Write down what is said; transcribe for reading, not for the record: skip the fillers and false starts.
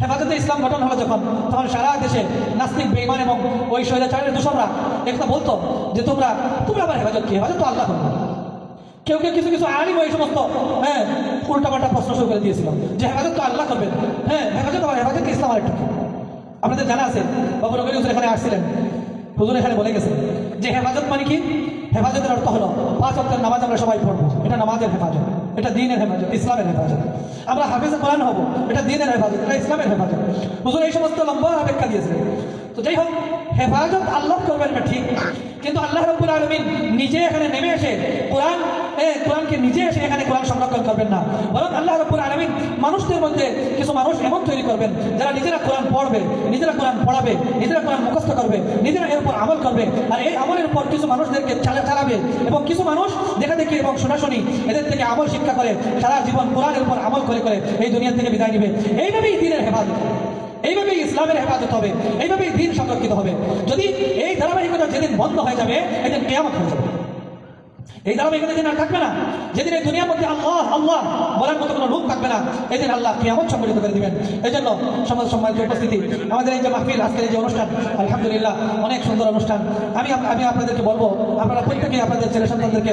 হেফাজতে ইসলাম গঠন হলো যখন, তখন সারা দেশে নাস্তিক, বেঈমান এবং ওই স্বৈরাচারের দূষণরা একটা বলতো যে তোমরা আবার হেফাজত কি? হেফাজত তো আল্লাহ করবে। কেউ কেউ কিছু কিছু আলিম ওই সমস্ত উল্টাপাল্টা প্রশ্ন শুরু করে দিয়েছিল যে হেফাজত তো আল্লাহ করবেন। হেফাজত আবার হেফাজত ইসলাম আরেকটা কি? আপনাদের জানা আছে, বাবু নবী হুজুর এখানে আসছিলেন, হুজুর এখানে বলে গেছেন যে হেফাজত মানে কি? হেফাজতের অর্থ হলো 5 ওয়াক্তের নামাজ আমরা সবাই পড়বো, এটা নামাজের হেফাজত, এটা দ্বীনের হেফাজত, ইসলামের হেফাজত। আমরা হাফেজে কোরআন হবো, এটা দ্বীনের হেফাজত, এটা ইসলামের হেফাজত। হুজুর এই সমস্ত লম্বা ব্যাখ্যা দিয়েছেন। তো যাই হোক, হেফাজত আল্লাহ করবেন এটা ঠিক, কিন্তু আল্লাহ রাব্বুল আলামিন নিজে এখানে নেমে এসে কোরআনকে নিজে এসে এখানে কোরআন সংরক্ষণ করবেন না, বরং আল্লাহ রাব্বুল আলামিন মানুষদের মধ্যে কিছু মানুষ এমন তৈরি করবেন যারা নিজেরা কোরআন পড়বে, নিজেরা কোরআন পড়াবে, নিজেরা কোরআন মুখস্থ করবে, নিজেরা এর উপর আমল করবে, আর এই আমলের উপর কিছু মানুষদেরকে চালাবে, এবং কিছু মানুষ দেখা দেখি এবং শোনাশুনি এদের থেকে আমল শিক্ষা করে সারা জীবন কোরআনের উপর আমল করে করে এই দুনিয়া থেকে বিদায় নিবে। এইভাবেই দ্বীনের হেফাজত, এইভাবেই ইসলামের হেফাজত হবে, এইভাবেই দ্বীন সংরক্ষিত হবে। যদি এই ধারাবাহিকতা যেদিন বন্ধ হয়ে যাবে, এদিন কিয়ামত হয়ে যাবে। এই ধারাবাহিকতা যেদিন আর থাকবে না, যেদিন এই দুনিয়ার মধ্যে আল্লাহ আল্লাহ বলার মতো কোনো লোক থাকবে না, এদিন আল্লাহ কিয়ামত সংগঠিত করে দিবেন। এই জন্য সমাজ সম্মানিত উপস্থিতি, আমাদের এই যে মাহফিল, আজকের এই যে অনুষ্ঠান, আলহামদুলিল্লাহ অনেক সুন্দর অনুষ্ঠান। আমি আপনাদেরকে বলবো, আপনারা প্রত্যেকেই আপনাদের ছেলে সন্তানদেরকে